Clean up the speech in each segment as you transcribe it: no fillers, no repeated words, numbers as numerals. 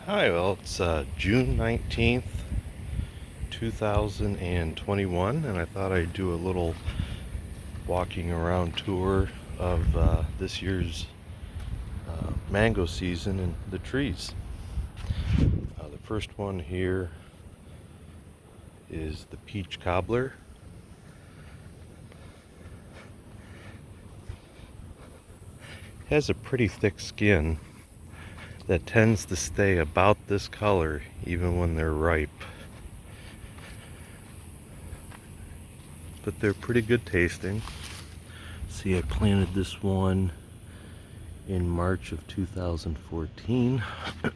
Hi, well, it's June 19th, 2021, and I thought I'd do a little walking around tour of this year's mango season and the trees. The first one here is the peach cobbler. It has a pretty thick skin that tends to stay about this color even when they're ripe. But they're pretty good tasting. See, I planted this one in March of 2014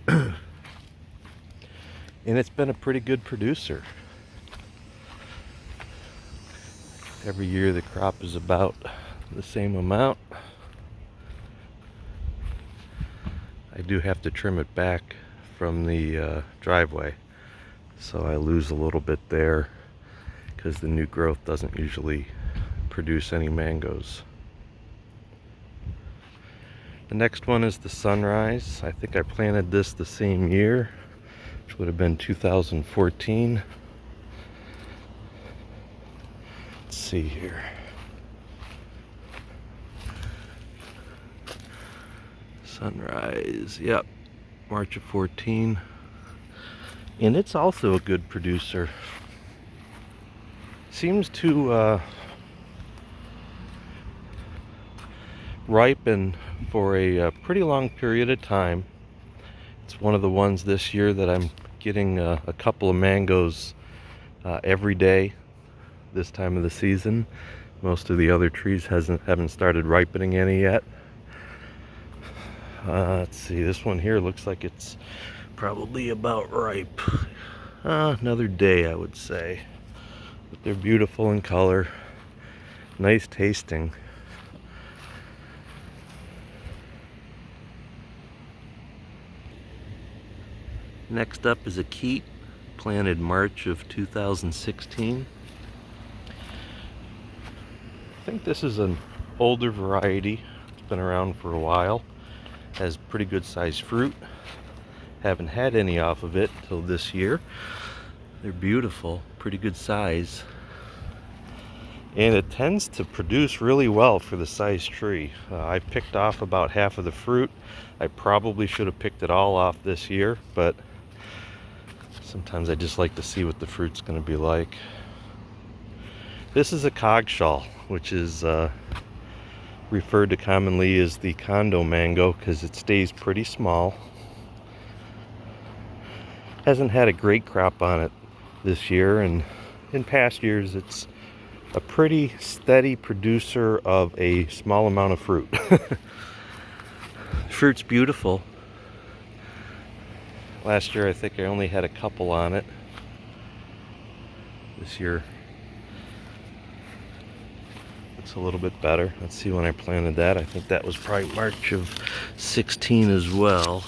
and it's been a pretty good producer. Every year the crop is about the same amount. I do have to trim it back from the driveway, so I lose a little bit there because the new growth doesn't usually produce any mangoes. The next one is the sunrise. I think I planted this the same year, which would have been 2014. Let's see here. Sunrise, yep, March of 14. And it's also a good producer. Seems to ripen for a pretty long period of time. It's one of the ones this year that I'm getting a couple of mangoes every day this time of the season. Most of the other trees haven't started ripening any yet. Let's see, this one here looks like it's probably about ripe. Another day, I would say. But they're beautiful in color, nice tasting. Next up is a Keat, planted March of 2016. I think this is an older variety. It's been around for a while. Has pretty good sized fruit. Haven't had any off of it till this year. They're beautiful, pretty good size. And it tends to produce really well for the size tree. I picked off about half of the fruit. I probably should have picked it all off this year, but sometimes I just like to see what the fruit's going to be like. This is a Cogshall, which is referred to commonly as the condo mango because it stays pretty small. Hasn't had a great crop on it this year, and in past years it's a pretty steady producer of a small amount of fruit. Fruit's beautiful. Last year I think I only had a couple on it. This year it's a little bit better. Let's see when I planted that. I think that was probably March of 16 as well.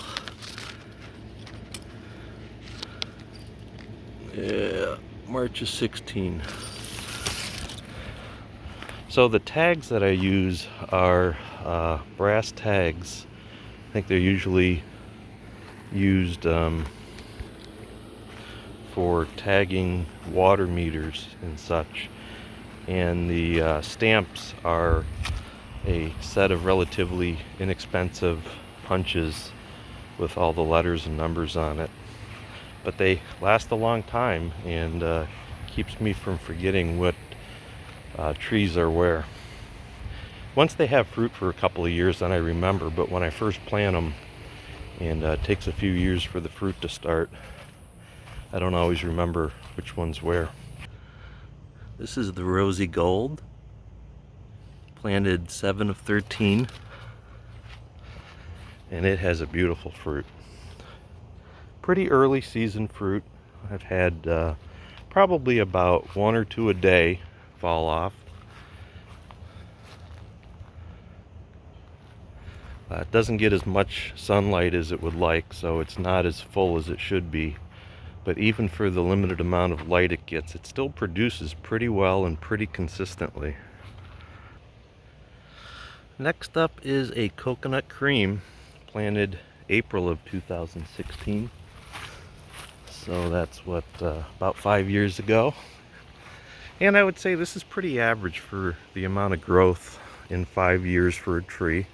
Yeah, March of 16. So the tags that I use are brass tags. I think they're usually used for tagging water meters and such. And the stamps are a set of relatively inexpensive punches with all the letters and numbers on it. But they last a long time and keeps me from forgetting what trees are where. Once they have fruit for a couple of years, then I remember, but when I first plant them, and it takes a few years for the fruit to start, I don't always remember which one's where. This is the Rosy Gold, planted 7 of 13, and it has a beautiful fruit. Pretty early season fruit. I've had probably about 1 or 2 a day fall off. It doesn't get as much sunlight as it would like, so it's not as full as it should be. But even for the limited amount of light it gets, it still produces pretty well and pretty consistently. Next up is a coconut cream, planted April of 2016. So that's what, about 5 years ago. And I would say this is pretty average for the amount of growth in 5 years for a tree.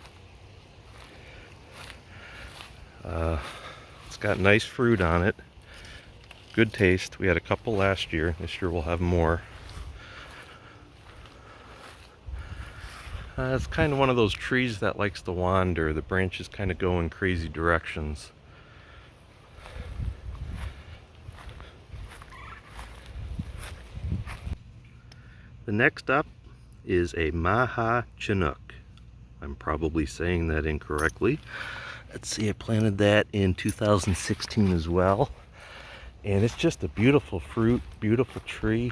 It's got nice fruit on it. Good taste. We had a couple last year. This year we'll have more. It's kind of one of those trees that likes to wander. The branches kind of go in crazy directions. The next up is a Maha chinook. I'm probably saying that incorrectly. Let's see, I planted that in 2016 as well. And it's just a beautiful fruit, beautiful tree.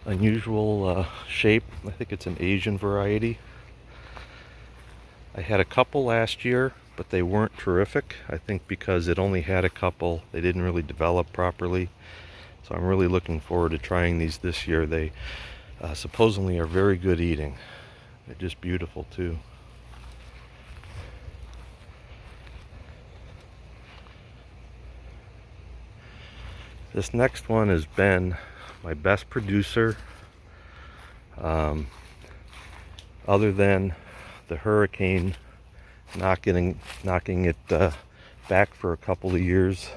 Unusual shape. I think it's an Asian variety. I had a couple last year, but they weren't terrific. I think because it only had a couple, they didn't really develop properly. So I'm really looking forward to trying these this year. They supposedly are very good eating. They're just beautiful too. This next one has been my best producer, other than the hurricane knocking it back for a couple of years.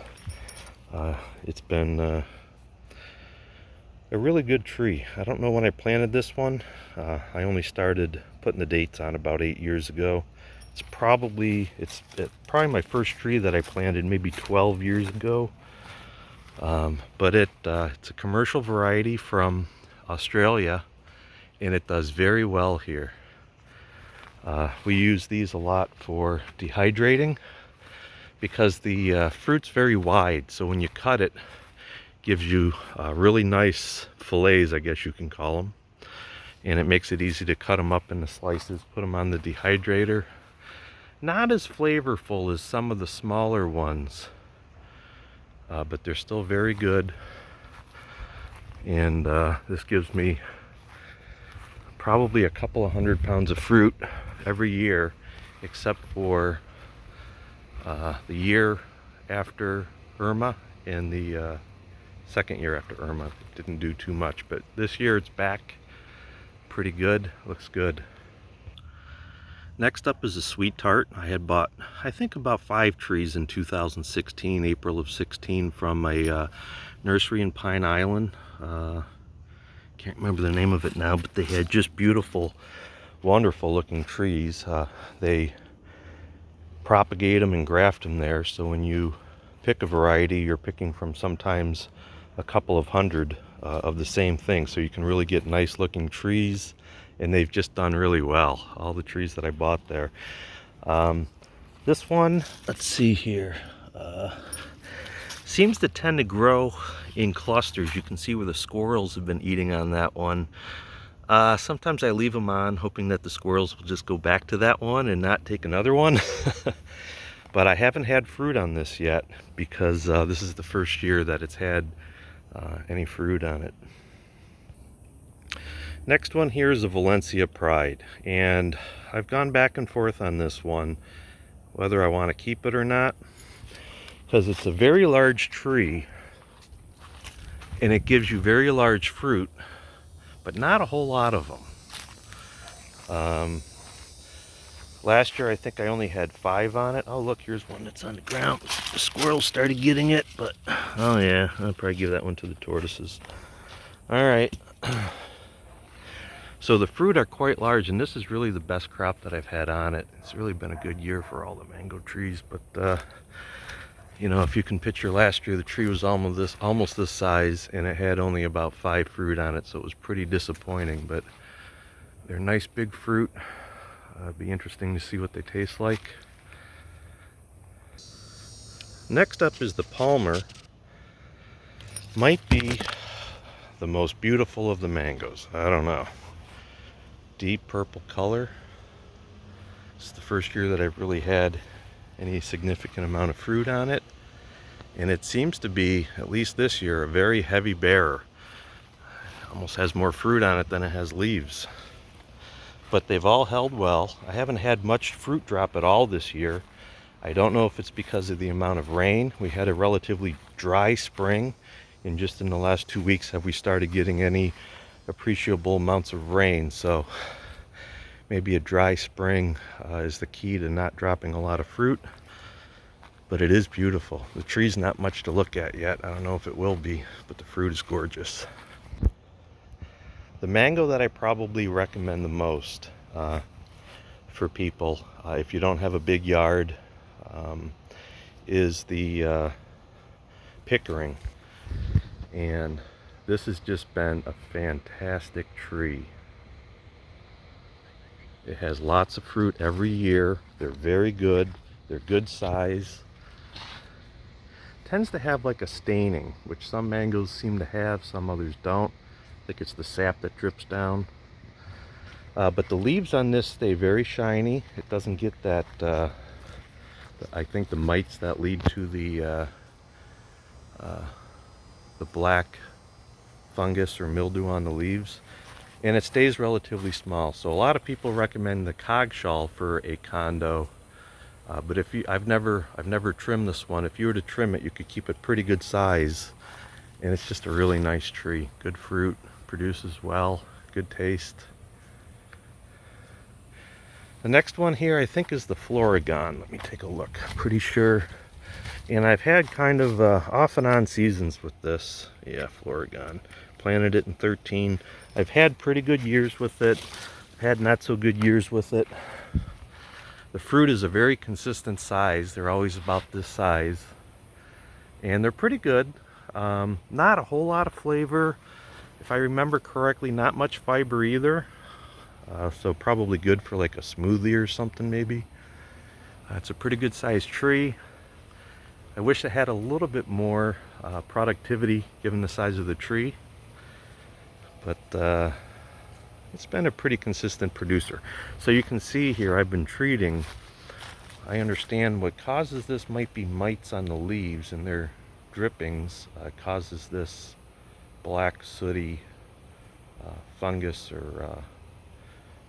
It's been a really good tree. I don't know when I planted this one. I only started putting the dates on about 8 years ago. It's probably my first tree that I planted maybe 12 years ago. But it's a commercial variety from Australia, and it does very well here. We use these a lot for dehydrating because the fruit's very wide, so when you cut it, gives you really nice fillets, I guess you can call them, and it makes it easy to cut them up into slices, put them on the dehydrator. Not as flavorful as some of the smaller ones, but they're still very good. And this gives me probably a couple of 100 pounds of fruit every year, except for the year after Irma and the second year after Irma. Didn't do too much, but this year it's back pretty good. Looks good. Next up is a sweet tart. I had bought, I think, about 5 trees in 2016, April of 16, from a nursery in Pine Island. Can't remember the name of it now, but they had just beautiful, wonderful looking trees. They propagate them and graft them there, so when you pick a variety, you're picking from sometimes a couple of hundred of the same thing, so you can really get nice looking trees, and they've just done really well, all the trees that I bought there. This one, let's see here, seems to tend to grow in clusters. You can see where the squirrels have been eating on that one. Sometimes I leave them on hoping that the squirrels will just go back to that one and not take another one. But I haven't had fruit on this yet because this is the first year that it's had any fruit on it. Next one here is a Valencia Pride, and I've gone back and forth on this one whether I want to keep it or not, because it's a very large tree and it gives you very large fruit, but not a whole lot of them. Last year I think I only had 5 on it. Oh look, here's one that's on the ground. The squirrels started getting it, but oh yeah, I'll probably give that one to the tortoises. Alright. So the fruit are quite large, and this is really the best crop that I've had on it. It's really been a good year for all the mango trees, but you know, if you can picture last year, the tree was almost this size, and it had only about 5 fruit on it, so it was pretty disappointing. But they're nice big fruit. It'd be interesting to see what they taste like. Next up is the Palmer. Might be the most beautiful of the mangoes. I don't know. Deep purple color. It's the first year that I've really had any significant amount of fruit on it, and it seems to be, at least this year, a very heavy bearer. Almost has more fruit on it than it has leaves, but they've all held well. I haven't had much fruit drop at all this year. I don't know if it's because of the amount of rain. We had a relatively dry spring, and just in the last 2 weeks have we started getting any appreciable amounts of rain. So maybe a dry spring is the key to not dropping a lot of fruit. But it is beautiful. The tree's not much to look at yet. I don't know if it will be, but the fruit is gorgeous. The mango that I probably recommend the most for people, if you don't have a big yard, is the Pickering. And this has just been a fantastic tree. It has lots of fruit every year. They're very good. They're good size. Tends to have like a staining, which some mangoes seem to have, some others don't. I think it's the sap that drips down. But the leaves on this stay very shiny. It doesn't get that, I think, the mites that lead to the black fungus or mildew on the leaves. And it stays relatively small. So a lot of people recommend the Cogshall for a condo. But if you, I've never trimmed this one. If you were to trim it, you could keep it pretty good size, and it's just a really nice tree. Good fruit, produces well, good taste. The next one here, I think, is the Florigon. Let me take a look. I'm pretty sure, and I've had kind of off and on seasons with this. Yeah, Florigon. Planted it in 13. I've had pretty good years with it. I've had not so good years with it. The fruit is a very consistent size. They're always about this size. And they're pretty good. Not a whole lot of flavor. If I remember correctly, not much fiber either. So probably good for like a smoothie or something maybe. It's a pretty good sized tree. I wish it had a little bit more productivity given the size of the tree. But it's been a pretty consistent producer. So you can see here I've been treating. I understand what causes this might be mites on the leaves, and their drippings causes this black sooty fungus or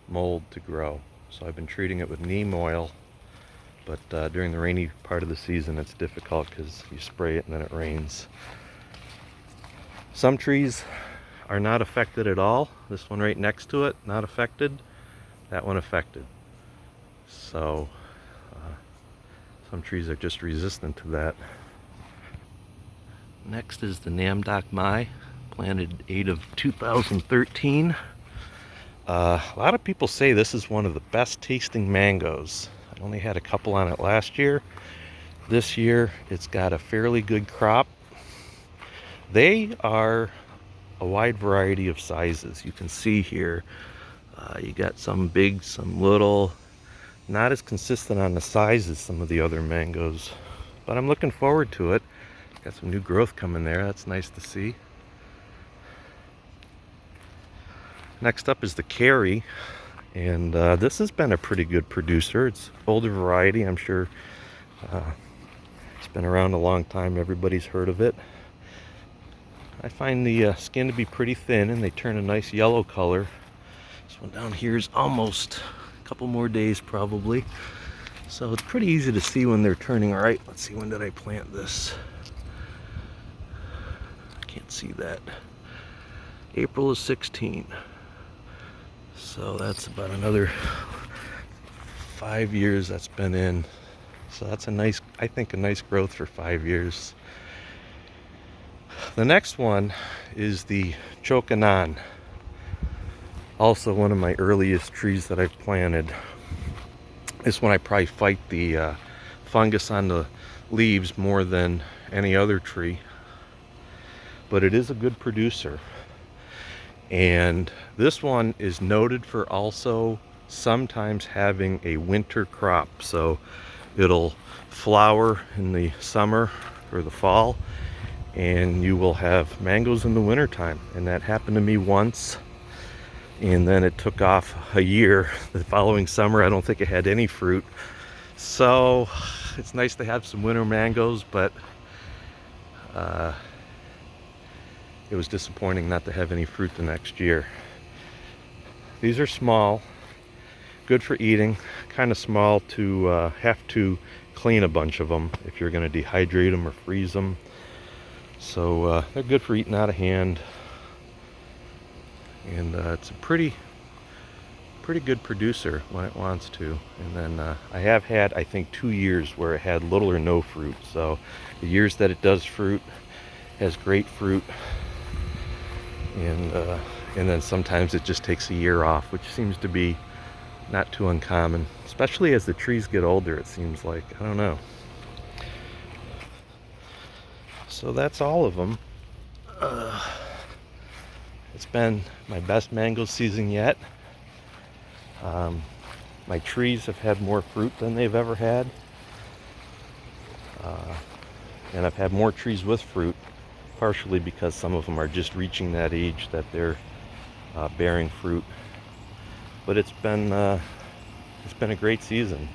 mold to grow. So I've been treating it with neem oil, but during the rainy part of the season it's difficult because you spray it and then it rains. Some trees are not affected at all. This one right next to it, not affected. That one affected. So some trees are just resistant to that. Next is the Namdok Mai, planted 8 of 2013. A lot of people say this is one of the best tasting mangoes. I only had a couple on it last year. This year it's got a fairly good crop. They are a wide variety of sizes. You can see here you got some big, some little, not as consistent on the size as some of the other mangoes, but I'm looking forward to it. Got some new growth coming there. That's nice to see. Next up is the Carry, and this has been a pretty good producer. It's older variety. I'm sure it's been around a long time. Everybody's heard of it. I find the skin to be pretty thin, and they turn a nice yellow color. This one down here is almost a couple more days probably. So it's pretty easy to see when they're turning right. Let's see, when did I plant this? I can't see that. April of 16. So that's about another 5 years that's been in. So that's a nice, I think, a nice growth for 5 years. The next one is the Chokanon. Also one of my earliest trees that I've planted. This one I probably fight the fungus on the leaves more than any other tree. But it is a good producer. And this one is noted for also sometimes having a winter crop. So it'll flower in the summer or the fall, and you will have mangoes in the wintertime. And that happened to me once, and then it took off a year. The following summer I don't think it had any fruit. So it's nice to have some winter mangoes, but it was disappointing not to have any fruit the next year. These are small, good for eating, kind of small to have to clean a bunch of them if you're going to dehydrate them or freeze them. So they're good for eating out of hand, and it's a pretty good producer when it wants to. And then I have had, I think, 2 years where it had little or no fruit. So the years that it does fruit, has great fruit, and then sometimes it just takes a year off, which seems to be not too uncommon, especially as the trees get older. It seems like, I don't know. So that's all of them. It's been my best mango season yet. My trees have had more fruit than they've ever had, and I've had more trees with fruit, partially because some of them are just reaching that age that they're bearing fruit. But it's been a great season.